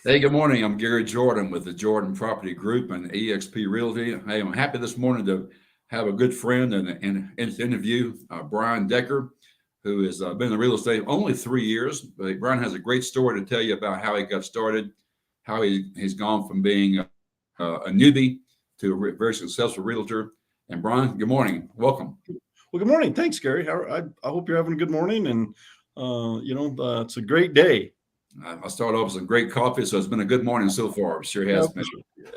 Hey, good morning. I'm Gary Jordan with the Jordan Property Group and EXP Realty. Hey, I'm happy this morning to have a good friend and interview Bryan Decker, who has been in real estate only 3 years. But Bryan has a great story to tell you about how he got started, how he's gone from being a newbie to a very successful realtor. And Bryan, good morning. Welcome. Well, good morning. Thanks, Gary. I hope you're having a good morning, and it's a great day. I started off with some great coffee, so it's been a good morning so far. It sure has been.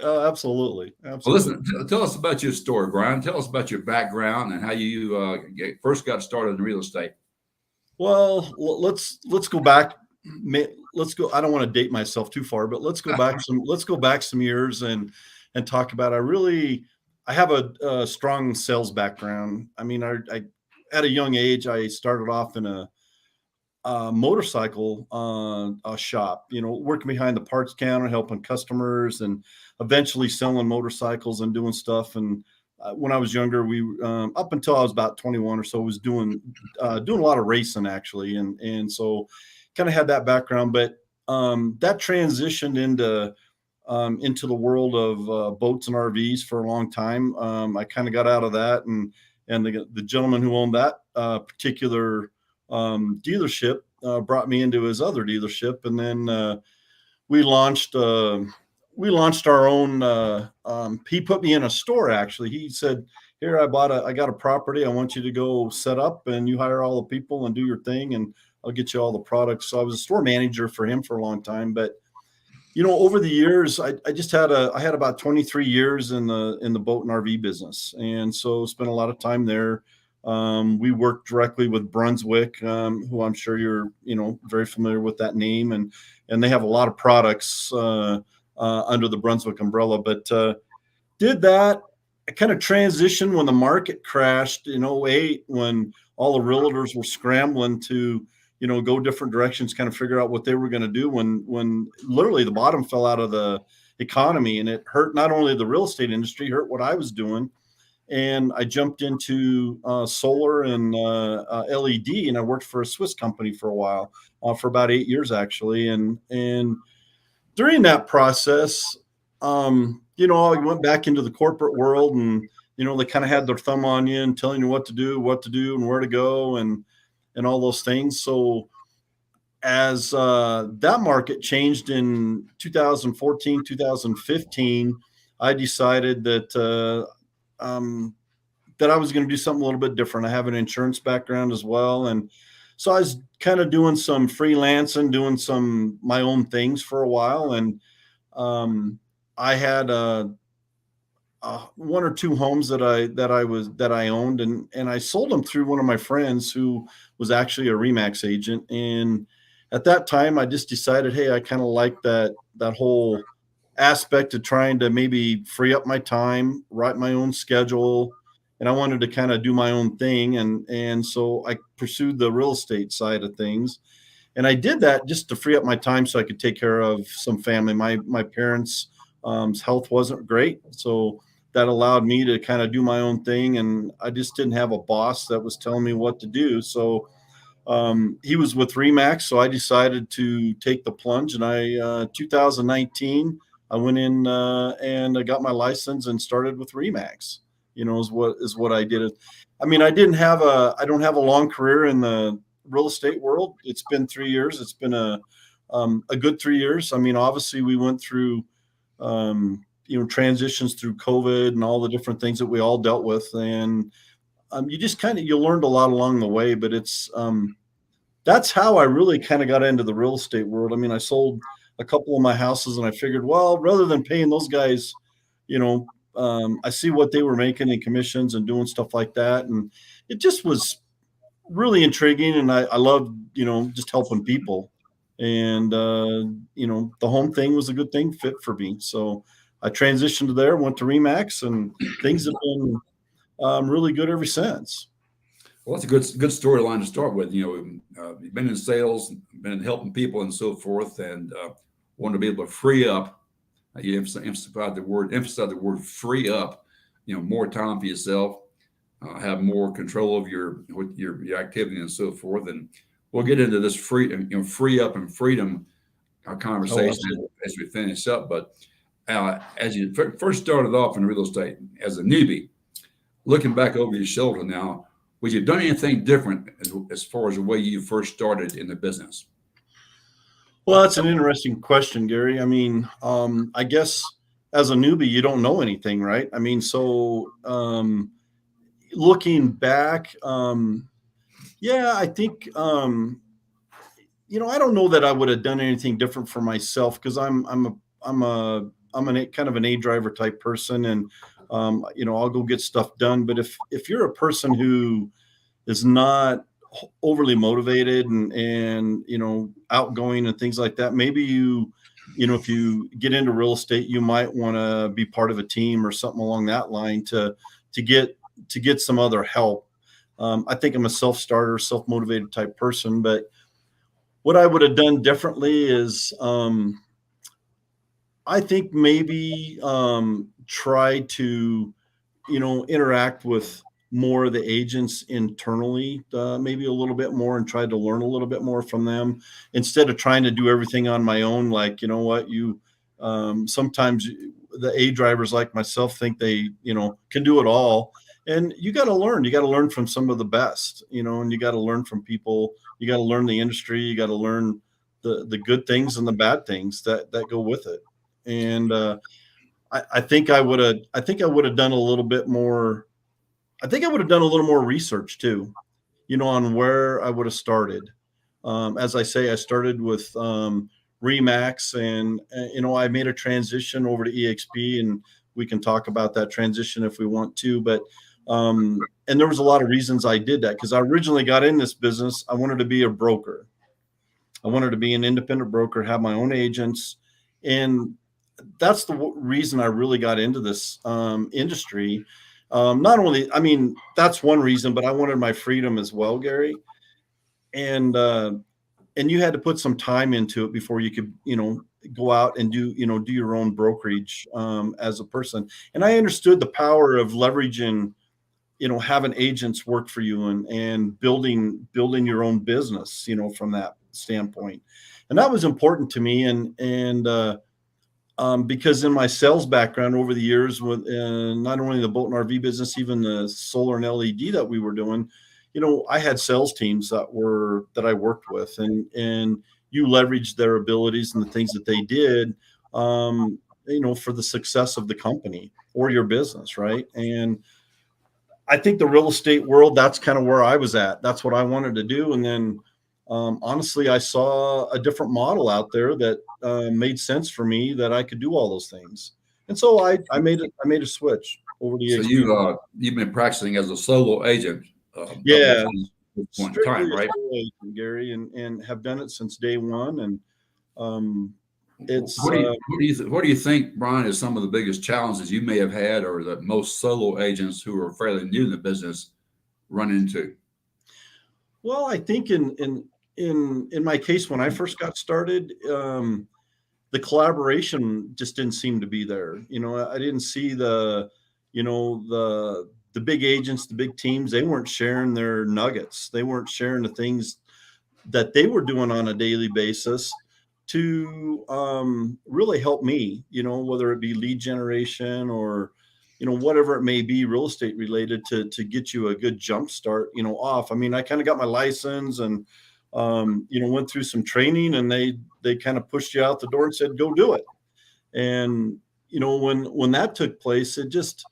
Absolutely, Well, absolutely. listen, tell us about your story, Brian. Tell us about your background and how you first got started in real estate. Well, let's go back. Let's go. I don't want to date myself too far, but let's go back some years and talk about. I have a strong sales background. I mean, I at a young age I started off in a motorcycle shop, working behind the parts counter, helping customers, and eventually selling motorcycles and doing stuff. And when I was younger, we up until I was about 21 or so, was doing a lot of racing actually, and so kind of had that background. But that transitioned into the world of boats and RVs for a long time. I kind of got out of that, and the gentleman who owned that particular dealership brought me into his other dealership, and then we launched we launched our own. He put me in a store. Actually, he said, "Here, I got a property. I want you to go set up, and you hire all the people and do your thing, and I'll get you all the products." So I was a store manager for him for a long time, but over the years, I had about 23 years in the boat and RV business, and so spent a lot of time there. We worked directly with Brunswick, who I'm sure you're very familiar with that name, and they have a lot of products under the Brunswick umbrella. But did that. I kind of transitioned when the market crashed in '08, when all the realtors were scrambling to go different directions, kind of figure out what they were going to do when literally the bottom fell out of the economy, and it hurt not only the real estate industry, hurt what I was doing. And I jumped into solar and LED, and I worked for a Swiss company for a while, for about 8 years actually. And during that process, I went back into the corporate world, and they kind of had their thumb on you and telling you what to do, and where to go, and all those things. So as that market changed in 2014, 2015, I decided that I was going to do something a little bit different. I have an insurance background as well, and so I was kind of doing some freelancing, doing some my own things for a while, and I had one or two homes that I owned, and I sold them through one of my friends who was actually a Remax agent. And at that time, I just decided, hey, I kind of like that whole aspect of trying to maybe free up my time, write my own schedule, and I wanted to kind of do my own thing. And so I pursued the real estate side of things, and I did that just to free up my time so I could take care of some family. My parents' health wasn't great, so that allowed me to kind of do my own thing, and I just didn't have a boss that was telling me what to do. So he was with Remax, so I decided to take the plunge. And 2019, I went in and I got my license and started with Remax. Is what I did. I mean, I don't have a long career in the real estate world. It's been 3 years. It's been a good 3 years. I mean, obviously we went through transitions through COVID and all the different things that we all dealt with, and you just you learned a lot along the way. But it's that's how I really kind of got into the real estate world. I mean, I sold a couple of my houses, and I figured, well, rather than paying those guys, I see what they were making in commissions and doing stuff like that, and it just was really intriguing. And I loved, just helping people. And the home thing was a good thing fit for me. So I transitioned to there, went to Remax, and things have been really good ever since. Well, that's a good storyline to start with. You've been in sales, been helping people, and so forth, and want to be able to free up. You emphasize the word free up. More time for yourself, have more control of your activity and so forth. And we'll get into this free up and freedom our Oh, conversation absolutely. as we finish up. But as you first started off in real estate as a newbie, looking back over your shoulder now, would you have done anything different as far as the way you first started in the business? Well, that's an interesting question, Gary. I mean, I guess as a newbie, you don't know anything, right? I mean, so looking back, yeah, I think I don't know that I would have done anything different for myself because I'm an kind of an A driver type person, and I'll go get stuff done. But if you're a person who is not overly motivated and outgoing and things like that, maybe if you get into real estate, you might want to be part of a team or something along that line to get some other help. I think I'm a self-starter, self-motivated type person, but what I would have done differently is I think maybe try to interact with more of the agents internally, maybe a little bit more, and try to learn a little bit more from them instead of trying to do everything on my own. Like, you know what, sometimes the A drivers like myself think they, can do it all. And you got to learn. You got to learn from some of the best, and you got to learn from people. You got to learn the industry. You got to learn the good things and the bad things that go with it. And I think I would have done a little bit more. I think I would have done a little more research too, on where I would have started. As I say, I started with Remax, and I made a transition over to EXP, and we can talk about that transition if we want to. But and there was a lot of reasons I did that because I originally got in this business. I wanted to be a broker. I wanted to be an independent broker, have my own agents, and that's the reason I really got into this industry. Not only, I mean, that's one reason, but I wanted my freedom as well, Gary. And you had to put some time into it before you could, go out and do your own brokerage as a person. And I understood the power of leveraging, having agents work for you and building your own business, from that standpoint. And that was important to me. Because in my sales background over the years with not only the boat and RV business, even the solar and LED that we were doing, I had sales teams that I worked with, and you leveraged their abilities and the things that they did, for the success of the company or your business, right? And I think the real estate world, that's kind of where I was at. That's what I wanted to do. And then honestly, I saw a different model out there that made sense for me, that I could do all those things. And so I made a switch over to So EXP. you've been practicing as a solo agent up Yeah, until this point in strictly time, a right? solo agent, Gary, and have done it since day one. And it's What do you think, Brian, is some of the biggest challenges you may have had, or that most solo agents who are fairly new in the business run into? well, I think in my case, when I first got started, the collaboration just didn't seem to be there. I didn't see the big agents, the big teams. They weren't sharing their nuggets. They weren't sharing the things that they were doing on a daily basis to really help me, whether it be lead generation or, whatever it may be, real estate related, to get you a good jump start, off. I mean, I kind of got my license and, went through some training, and they kind of pushed you out the door and said, go do it. And, when that took place, it just,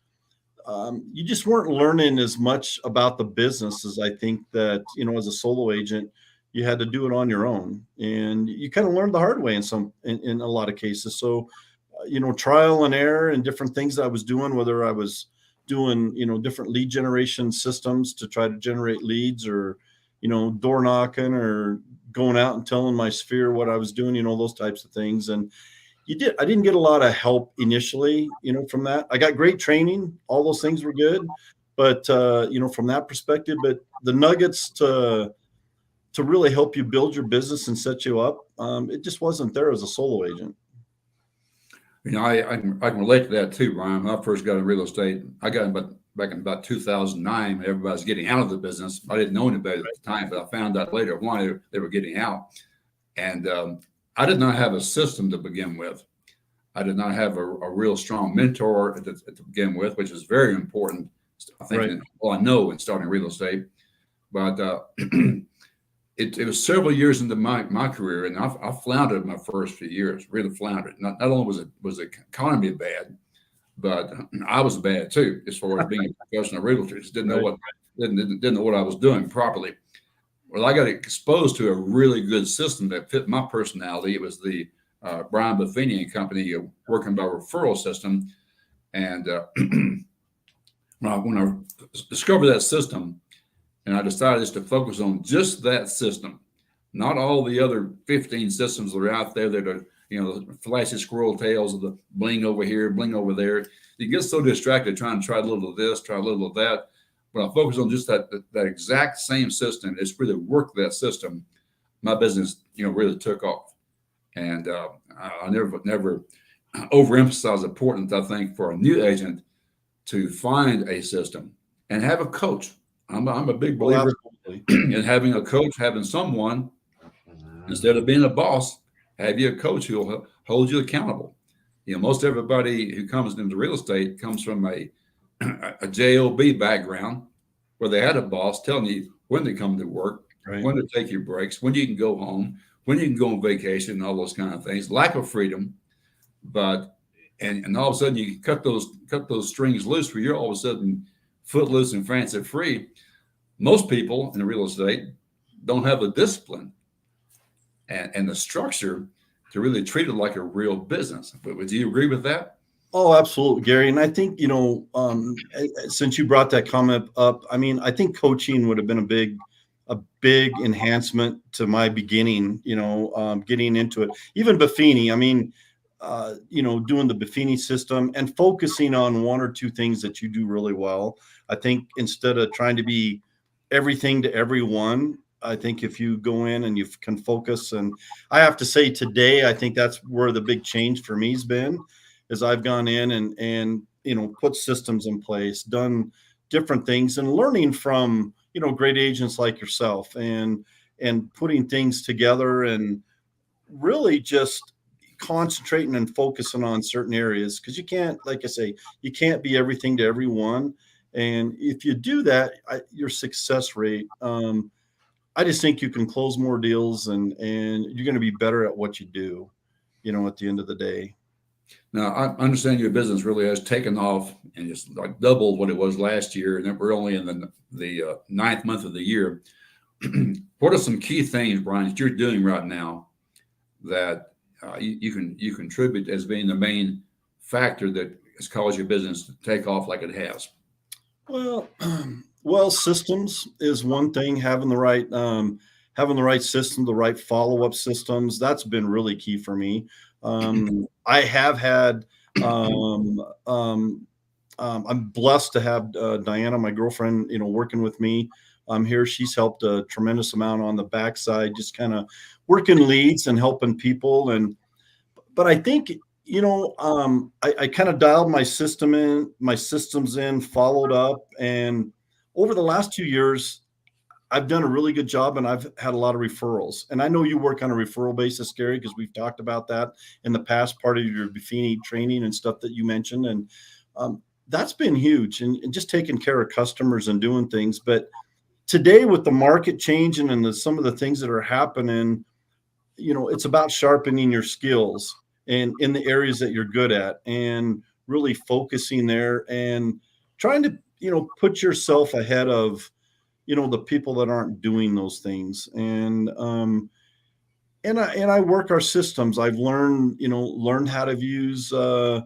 you just weren't learning as much about the business as I think that, as a solo agent, you had to do it on your own, and you kind of learned the hard way in a lot of cases. So, trial and error and different things that I was doing, whether I was doing, different lead generation systems to try to generate leads, or, door knocking, or going out and telling my sphere what I was doing, those types of things. And I didn't get a lot of help initially, from that. I got great training. All those things were good. But, from that perspective, but the nuggets to really help you build your business and set you up, it just wasn't there as a solo agent. I can relate to that too, Brian. When I first got in real estate, I got in back in about 2009, when everybody's getting out of the business. I didn't know anybody at the time, but I found out later why they were getting out. And I did not have a system to begin with. I did not have a real strong mentor to begin with, which is very important. I think, Right. well, I know in starting real estate, but it was several years into my career, and I floundered my first few years, really floundered. Not only was the economy bad, but I was bad too, as far as being a professional realtor. Just Right. didn't know what I was doing properly. Well, I got exposed to a really good system that fit my personality. It was the Bryan Buffini and Company working by referral system. And when I discovered that system, and I decided just to focus on just that system, not all the other 15 systems that are out there that are, the flashy squirrel tails of the bling over here, bling over there. You get so distracted trying to try a little of this, try a little of that. When I focus on just that exact same system, it's really worked that system. My business, really took off. And I never overemphasize the importance, I think, for a new agent to find a system and have a coach. I'm a big Well, believer absolutely. in having a coach, having someone instead of being a boss, have you a coach who will hold you accountable. Most everybody who comes into real estate comes from a job background where they had a boss telling you when to come to work, Right. when to take your breaks, when you can go home, when you can go on vacation, and all those kind of things. Lack of freedom, but and all of a sudden you cut those strings loose where you're all of a sudden footloose and fancy free. Most people in real estate don't have the discipline and the structure to really treat it like a real business. But would you agree with that? Oh, absolutely, Gary. And I think, since you brought that comment up, I mean, I think coaching would have been a big enhancement to my beginning, getting into it. Even Buffini, I mean, doing the Buffini system and focusing on one or two things that you do really well. I think instead of trying to be everything to everyone, I think if you go in and you can focus, and I have to say today, I think that's where the big change for me has been, is I've gone in and put systems in place, done different things, and learning from great agents like yourself, and putting things together, and really just concentrating and focusing on certain areas, because you can't, like I say, you can't be everything to everyone. And if you do that, your success rate, I just think you can close more deals, and you're going to be better at what you do, at the end of the day. Now, I understand your business really has taken off and just like doubled what it was last year, and then we're only in the ninth month of the year. What are some key things, Bryan, that you're doing right now that you contribute as being the main factor that has caused your business to take off like it has? Well, well, systems is one thing. Having the right system, the right follow up systems. That's been really key for me. I have had. I'm blessed to have Diana, my girlfriend, working with me. Here. She's helped a tremendous amount on the backside, just kind of working leads and helping people. But I think, I kind of dialed my systems in, followed up, and over the last 2 years, I've done a really good job, and I've had a lot of referrals. And I know you work on a referral basis, Gary, because we've talked about that in the past, part of your Buffini training and stuff that you mentioned, and that's been huge, and just taking care of customers and doing things. But today, with the market changing and some of the things that are happening, it's about sharpening your skills and in the areas that you're good at, and really focusing there, and trying to, put yourself ahead of, the people that aren't doing those things. And I work our systems. I've learned how to use my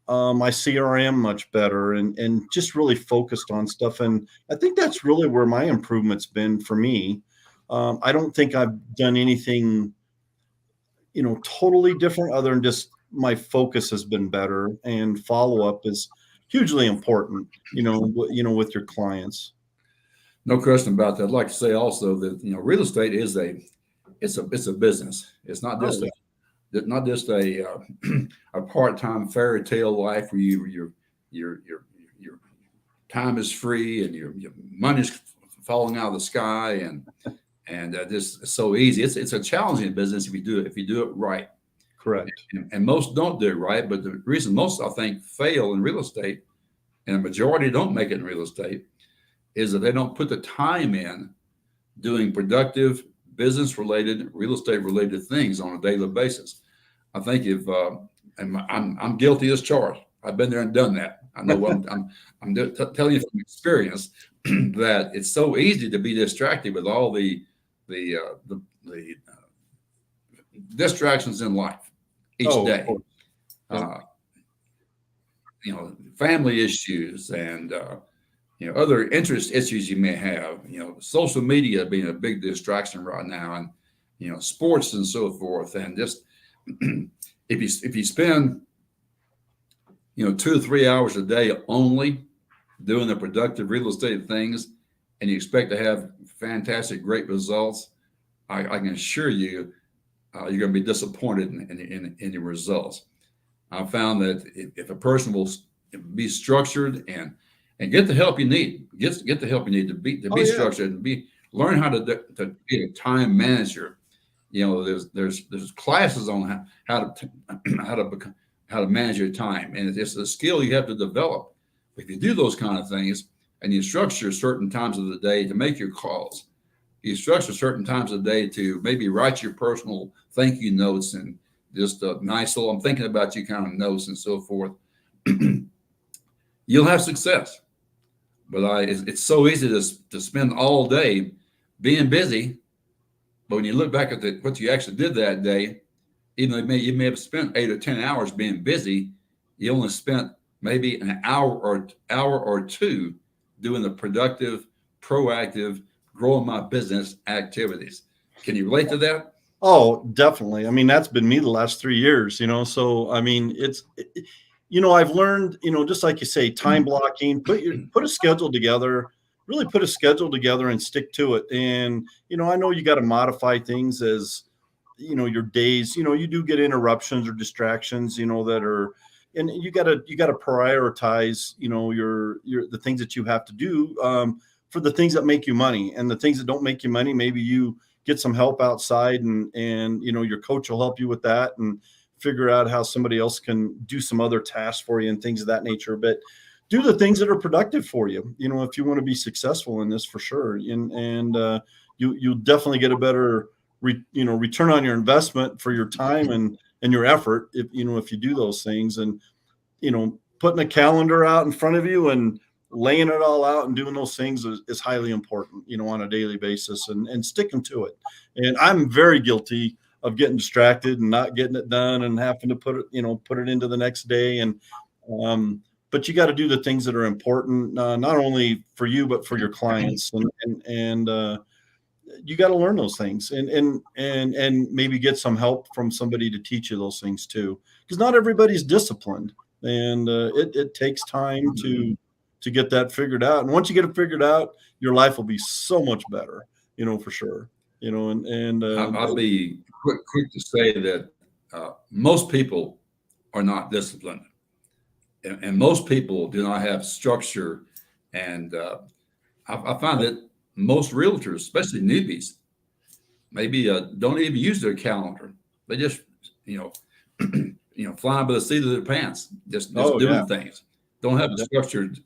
CRM much better, and just really focused on stuff. And I think that's really where my improvement's been for me. I don't think I've done anything totally different, other than just my focus has been better, and follow up is hugely important, with your clients. No question about that. I'd like to say also that real estate is it's a business. It's not Oh, just yeah. not just a part-time fairy tale life where your time is free and your money's falling out of the sky, and this is so easy. It's a challenging business if you do it right. Correct. And most don't do it right. But the reason most, I think, fail in real estate, and a majority don't make it in real estate, is that they don't put the time in doing productive business related, real estate related things on a daily basis. I think if and I'm guilty as charged. I've been there and done that. I know what telling you from experience that it's so easy to be distracted with all the distractions in life each day. Family issues and other interest issues you may have. Social media being a big distraction right now, and sports and so forth. And just if you spend 2 or 3 hours a day only doing the productive real estate things, and you expect to have fantastic, great results, I can assure you, you're going to be disappointed in your results. I found that if a person will be structured and get the help you need, get the help you need to be structured and learn how to be a time manager. There's classes on how to manage your time, and it's a skill you have to develop. If you do those kind of things and you structure certain times of the day to make your calls, you structure certain times of the day to maybe write your personal thank you notes and just a nice little I'm thinking about you kind of notes and so forth, you'll have success. But it's so easy to spend all day being busy, but when you look back at what you actually did that day, even though you may have spent 8 or 10 hours being busy, you only spent maybe an hour or two doing the productive, proactive, growing my business activities. Can you relate to that? Oh, definitely. I mean, that's been me the last 3 years, so I mean, I've learned, just like you say, time blocking, put a schedule together, really put a schedule together and stick to it. And, I know you got to modify things as, your days, you do get interruptions or distractions, that are, and you got to prioritize, the things that you have to do, for the things that make you money, and the things that don't make you money. Maybe you get some help outside and, your coach will help you with that and figure out how somebody else can do some other tasks for you and things of that nature. But do the things that are productive for you, if you want to be successful in this, for sure. And you'll definitely get a better return on your investment for your time and your effort if you do those things. And putting a calendar out in front of you and laying it all out and doing those things is highly important, on a daily basis, and sticking to it. And I'm very guilty of getting distracted and not getting it done and having to put it into the next day. And but you got to do the things that are important, not only for you but for your clients, and you got to learn those things and maybe get some help from somebody to teach you those things too, because not everybody's disciplined, and it takes time to get that figured out. And once you get it figured out, your life will be so much better, for sure. I'll be quick to say that most people are not disciplined, and most people do not have structure. And I find that most realtors, especially newbies, maybe don't even use their calendar. They just, flying by the seat of their pants, just doing things. Don't have a structured,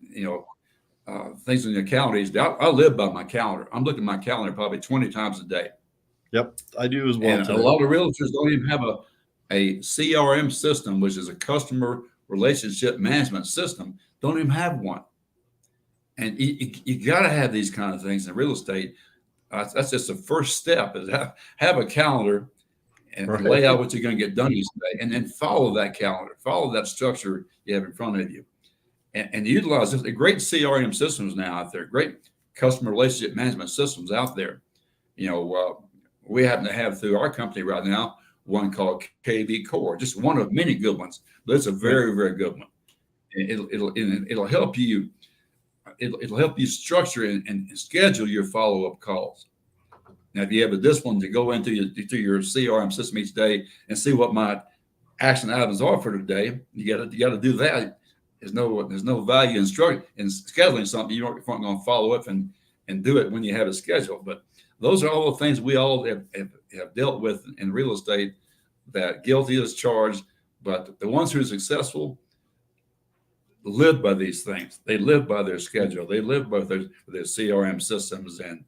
things on your calendar. I live by my calendar. I'm looking at my calendar probably 20 times a day. Yep, I do as well. And a lot of realtors don't even have a CRM system, which is a customer relationship management system. Don't even have one. And you got to have these kind of things in real estate. That's just the first step, is have a calendar and lay out what you're going to get done each day, and then follow that calendar, follow that structure you have in front of you, and utilize the great CRM systems now out there, great customer relationship management systems out there. We happen to have through our company right now one called KV Core, just one of many good ones, but it's a very, very good one. It'll help you. It'll help you structure and schedule your follow-up calls. Now, if you have a discipline to go into your CRM system each day and see what my action items are for today, you got to do that. There's no value in scheduling something you aren't going to follow up and do it when you have a schedule. But Those are all the things we all have dealt with in real estate, that guilty is charged. But the ones who are successful live by these things. They live by their schedule. They live by their CRM systems. And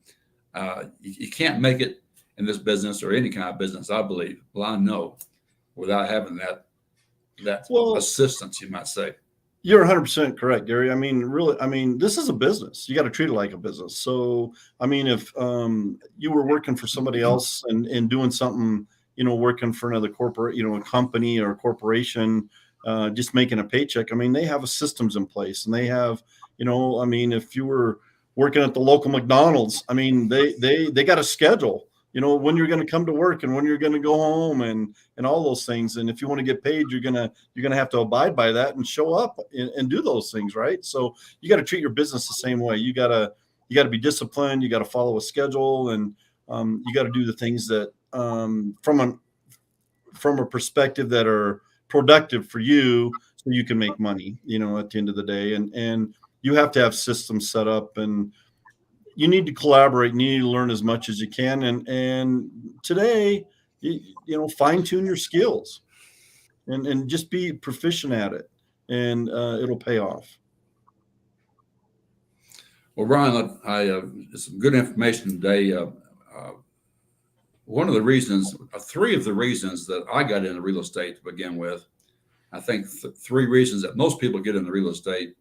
you can't make it in this business or any kind of business, I believe. Well, I know, without having that Well, assistance, you might say. you're 100% correct, Gary. I mean, really, I mean, this is a business. You got to treat it like a business. So, I mean, if you were working for somebody else and doing something, working for another corporate, a company or a corporation, just making a paycheck, I mean, they have a systems in place, and they have, I mean, if you were working at the local McDonald's, I mean, they got a schedule, when you're going to come to work and when you're going to go home, and all those things. And if you want to get paid, you're gonna have to abide by that and show up and do those things, right? So you got to treat your business the same way. You got to be disciplined. You got to follow a schedule, and you got to do the things that from a perspective that are productive for you, so you can make money. At the end of the day, and you have to have systems set up, and you need to collaborate, and you need to learn as much as you can. And today, fine tune your skills, and just be proficient at it, and it'll pay off. Well, Bryan, some good information today. One of the reasons, three of the reasons that I got into real estate to begin with, I think three reasons that most people get into real estate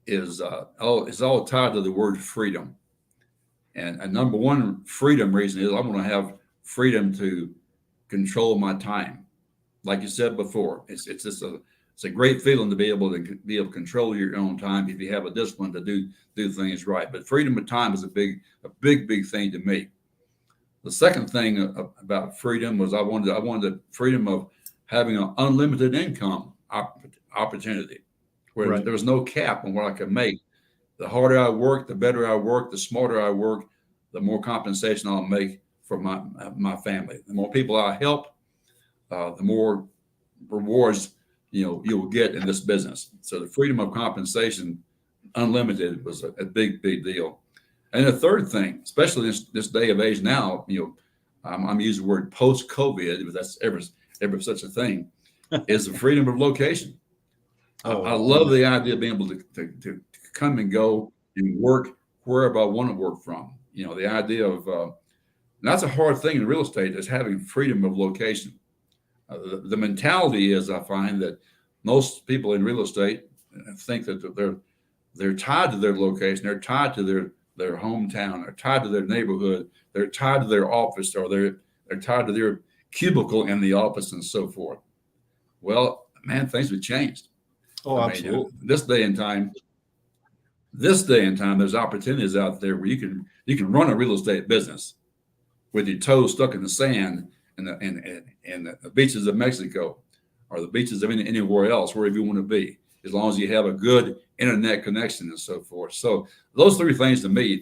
is all tied to the word freedom. And number one freedom reason is I want to have freedom to control my time. Like you said before, it's a great feeling to be able to control your own time if you have a discipline to do things right. But freedom of time is a big thing to me. The second thing about freedom was I wanted the freedom of having an unlimited income opportunity, where Right. there was no cap on what I could make. The harder I work, the better I work, the smarter I work, the more compensation I'll make for my family. The more people I help, the more rewards you'll get in this business. So the freedom of compensation, unlimited, was a big deal. And the third thing, especially this day of age now, I'm using the word post-COVID, if that's ever such a thing, is the freedom of location. I love the idea of being able to come and go and work wherever I want to work from. The idea of that's a hard thing in real estate, is having freedom of location. The mentality is, I find that most people in real estate think that they're tied to their location, they're tied to their hometown, they're tied to their neighborhood, they're tied to their office, or they're tied to their cubicle in the office, and so forth. Well, man, things have changed. Oh, absolutely. This day and time, there's opportunities out there where you can run a real estate business with your toes stuck in the sand in the beaches of Mexico, or the beaches of anywhere else, wherever you want to be, as long as you have a good internet connection and so forth. So those three things to me,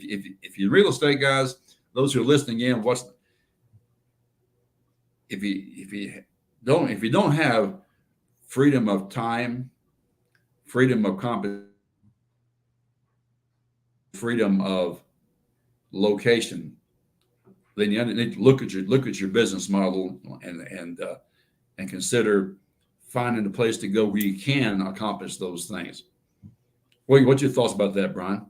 if you're real estate guys, those who are listening in, if you don't have freedom of time, freedom of competition, freedom of location, then you need to look at your business model and consider finding a place to go where you can accomplish those things. What's your thoughts about that, Bryan?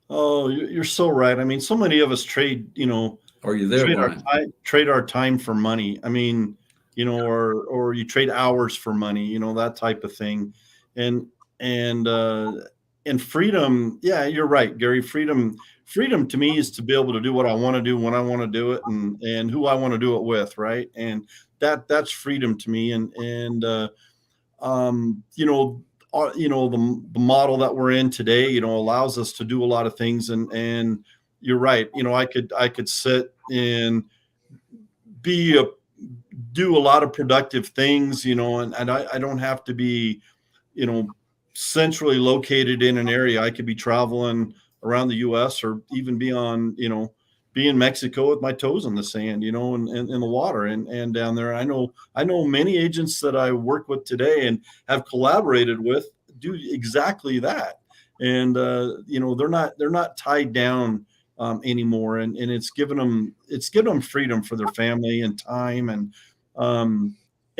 Oh, you're so right. I mean, so many of us trade, Are you there, Bryan? trade our time for money. I mean, or you trade hours for money, that type of thing. And and uh and freedom, yeah, you're right, Gary. Freedom to me is to be able to do what I want to do when I want to do it, and who I want to do it with, right? And that's freedom to me. And the model that we're in today, allows us to do a lot of things. And you're right. I could sit and be do a lot of productive things, and I don't have to be, you know, centrally located in an area. I could be traveling around the US, or even be in Mexico with my toes in the sand, and in the water, and down there. I know many agents that I work with today and have collaborated with do exactly that. And they're not tied down, anymore, and it's given them freedom for their family and time, and a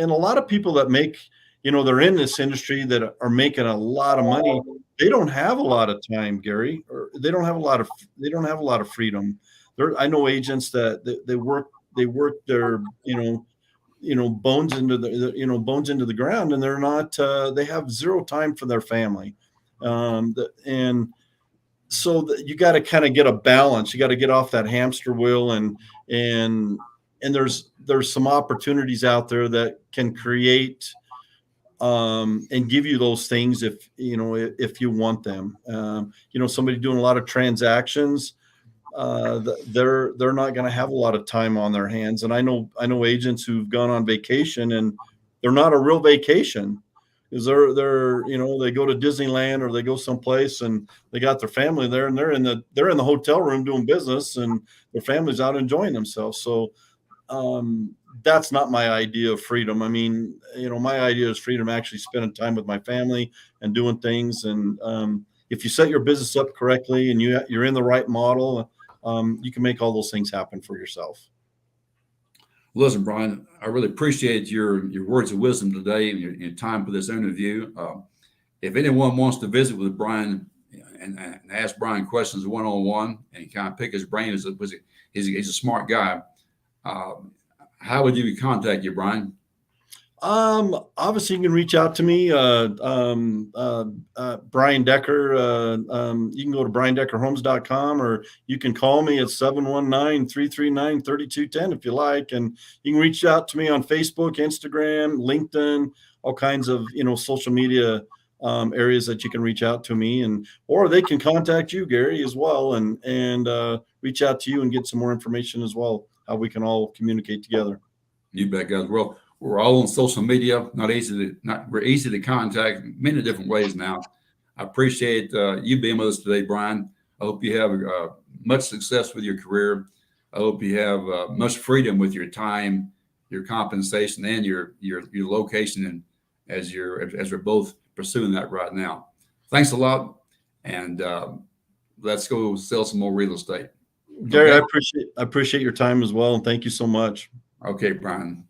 lot of people that make, they're in this industry that are making a lot of money. They don't have a lot of time, Gary, or they don't have a lot of freedom. I know agents that they work their bones into the ground, and they're not they have zero time for their family, and so you got to kind of get a balance. You got to get off that hamster wheel, and there's some opportunities out there that can create and give you those things if you want them. Somebody doing a lot of transactions, they're not going to have a lot of time on their hands. And I know agents who've gone on vacation, and they're not a real vacation, because they go to Disneyland or they go someplace and they got their family there, and they're in the hotel room doing business, and their family's out enjoying themselves. So that's not my idea of freedom. I mean, my idea is freedom, actually spending time with my family and doing things. And if you set your business up correctly and you're in the right model, you can make all those things happen for yourself. Listen, Bryan, I really appreciate your words of wisdom today and your time for this interview. If anyone wants to visit with Bryan and ask Bryan questions one-on-one and kind of pick his brain, he's a smart guy. How would you contact you, Bryan? Obviously, you can reach out to me, Bryan Decker. You can go to BryanDeckerHomes.com, or you can call me at 719-339-3210 if you like. And you can reach out to me on Facebook, Instagram, LinkedIn, all kinds of social media areas that you can reach out to me, or they can contact you, Gary, as well, and reach out to you and get some more information as well, how we can all communicate together. You bet, guys. Well, we're all on social media. We're easy to contact in many different ways now. I appreciate you being with us today, Bryan. I hope you have much success with your career. I hope you have much freedom with your time, your compensation, and your location, and as we're both pursuing that right now. Thanks a lot, and let's go sell some more real estate. Gary, Okay? I appreciate your time as well, and thank you so much. Okay, Bryan.